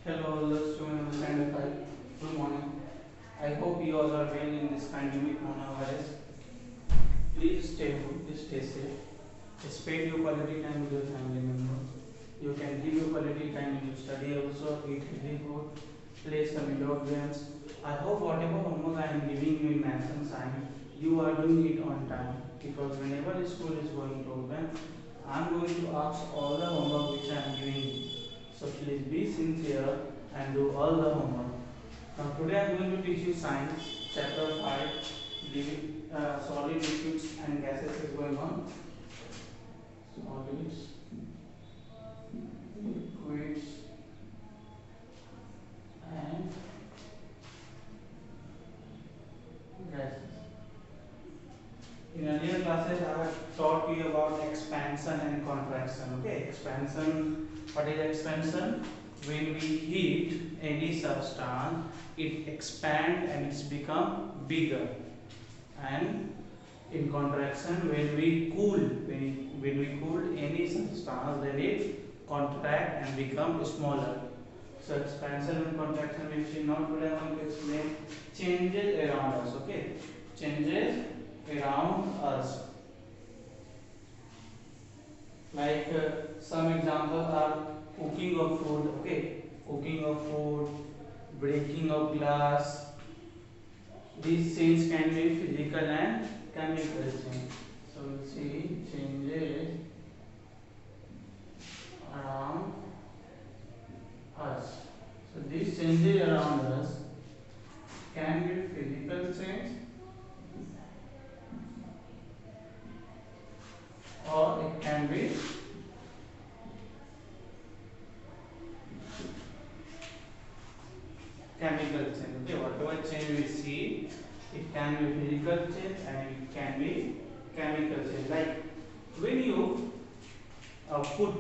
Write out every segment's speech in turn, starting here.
Hello, all the students of Standard 5. Good morning. I hope you all are well in this pandemic coronavirus. Please stay home, please stay safe. Spend your quality time with your family members. You can give your quality time in your study also, eat healthy food, play some indoor games. I hope whatever homework I am giving you in maths and science, you are doing it on time. Because whenever the school is going to open, I am going to ask all the homework which I am giving you. So please be sincere and do all the homework. Now today I am going to teach you science, chapter 5, solid liquids and gases is going on. Solids, liquids and gases. In earlier classes I have taught you about expansion and contraction. Okay, expansion, what is expansion? When we heat any substance, it expands and it's become bigger. And in contraction, when we cool any substance, then it contract and become smaller. So expansion and contraction we see. Now today I want to explain changes around us. Okay, changes around us. Like some examples are cooking of food. Okay, cooking of food, breaking of glass. These changes can be physical and chemical change. So we'll see changes around us. So these changes around us can be physical change or it can be chemical change. Okay, whatever change we see, it can be physical change and it can be chemical change. Like when you put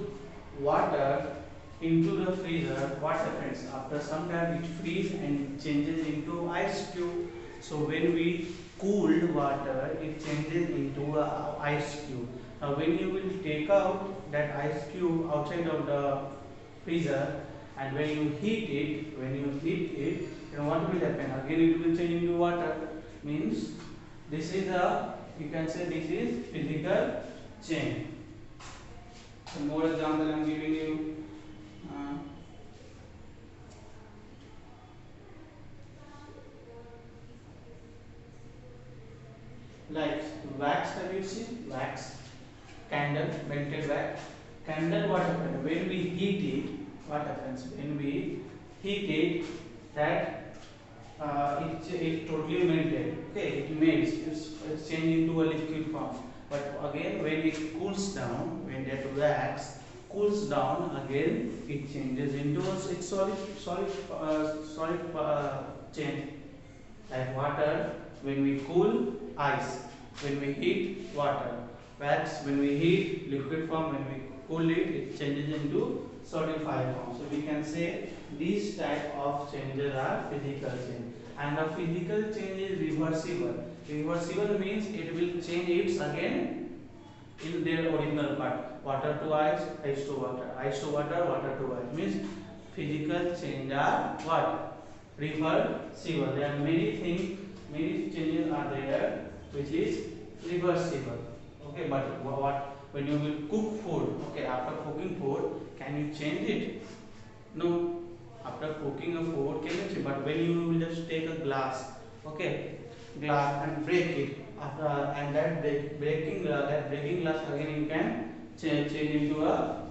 water into the freezer, what happens? After some time it freezes and changes into ice cube. So when we cooled water, it changes into a ice cube. Now when you will take out that ice cube outside of the freezer and when you heat it, then what will happen? Again it will change into water. Means this is a, you can say this is physical change. Some more example I am giving you. Like wax, have you seen wax? Candle, melted wax. Candle, what happens? When we heat it, what happens? When we heat it, that it totally melted. Okay, it melts. It's changed into a liquid form. But again, when it cools down, when that wax cools down, again it changes into a solid change. Like water, when we cool, ice. When we heat, water. Wax, when we heat, liquid form. When we cool it, it changes into solidified form. So we can say these type of changes are physical change. And the physical change is reversible. Reversible means it will change its again in their original part. Water to ice to water, ice to water, water to ice. Means physical change are what? Reversible. There are many things, many changes are there which is reversible. Okay, but what when you will cook food? Okay, after cooking food, can you change it? No. After cooking a food, can you change? But when you will just take a glass, okay, glass and break it, after and that breaking glass again you can change into a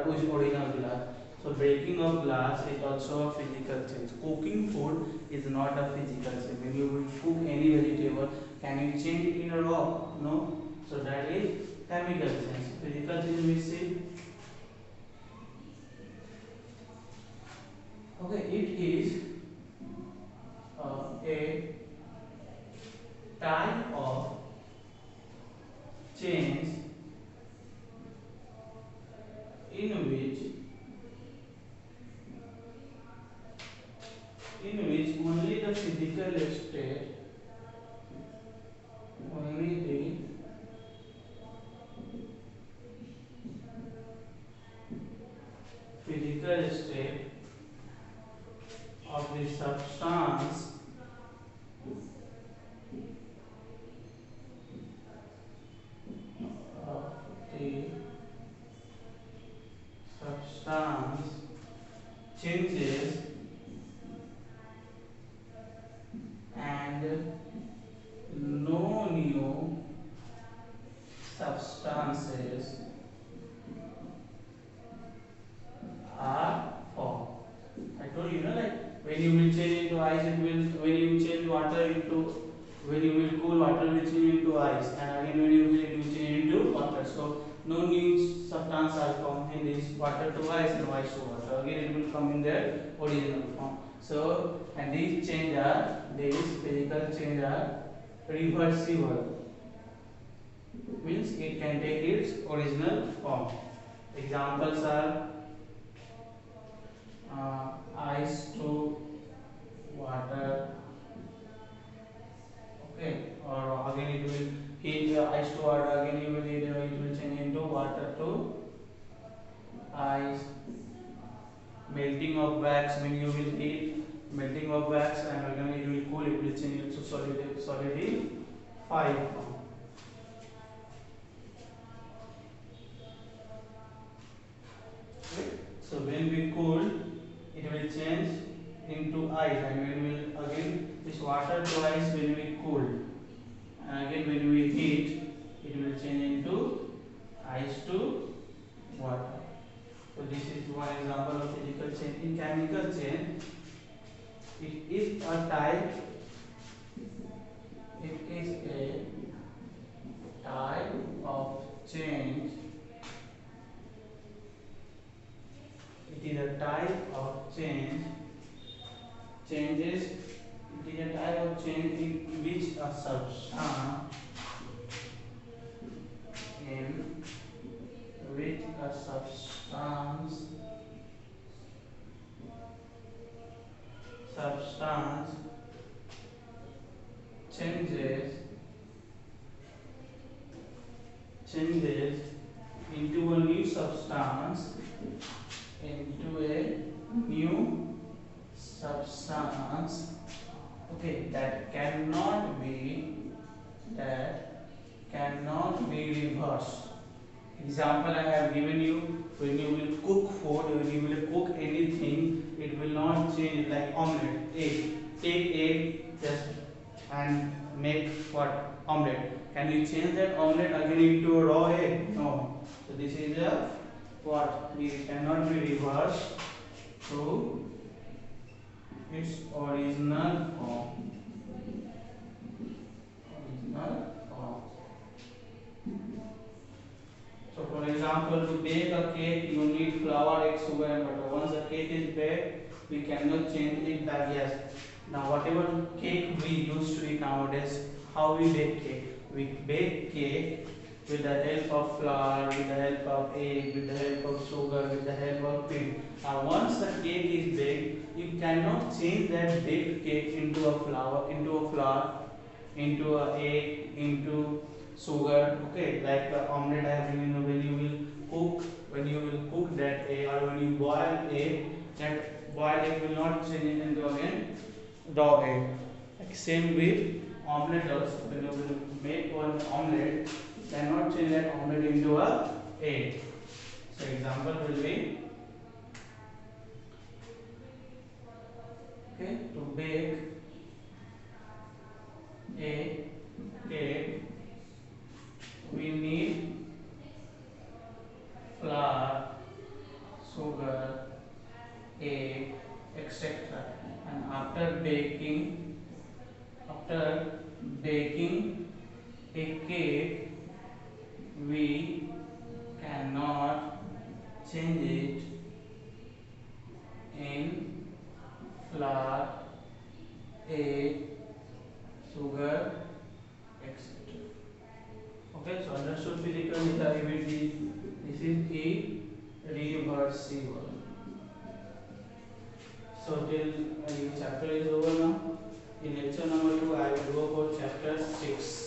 original glass. So breaking of glass is also a physical change. Cooking food is not a physical change. When you will cook any vegetable, can you change it in a raw? No. So that is chemical change. Physical change we see. Okay, it is a type of change in which only the physical state, only the physical state of the substance of the substance changes and no new substances are formed. I told you, like when you will change into ice, it will, when you change water into, when you will cool water will change into ice, and again when you will, it will change into water. So no new substance are formed in this water to ice and ice to water. Again it will come in their original form. So and these change are, these physical change are reversible. Means it can take its original form. Examples are ice to water, okay, or again it will heat the ice to water, again you will heat, it will change into water to ice. Melting of wax, when you will heat melting of wax and again it will cool, it will change into solidified form. Okay. So when we cool, it will change into ice, and when we will again this water to ice when we cool, and again when we heat, it will change into ice to water. So this is one example of physical change. In chemical change, it is a type. It is a type of change. It is a type of change. Changes. It is a type of change in which a substance, in which a substance changes into a new substance, okay, that cannot be reversed. Example I have given you, when you will cook food, when you will cook anything, it will not change, like omelette, egg. Take egg just and make what? Omelette. Can you change that omelette again into a raw egg? No. So this is a what? We cannot be reversed to its original form. So for example, to bake a cake, you need flour, egg, sugar and butter. Once the cake is baked, we cannot change it back. Yes. Now whatever cake we used to eat nowadays, how we bake cake? We bake cake with the help of flour, with the help of egg, with the help of sugar, with the help of milk. Now once the cake is baked, you cannot change that baked cake into a flour, into a egg, into sugar. Okay, like the omelette I have given you, when you will cook that egg, or when you boil egg, that boiled egg will not change it into again raw egg. Like same with omelette also, when you will make one omelette, you cannot change that omelette into a egg. So example will be, okay, to bake a cake, we need flour, sugar, egg, etc. And after baking a cake, we cannot change it in flour, egg, sugar, etc. Okay, so understood physical reliability. This is irreversible. So till chapter is over now. In lecture number 2, I will go for chapter 6.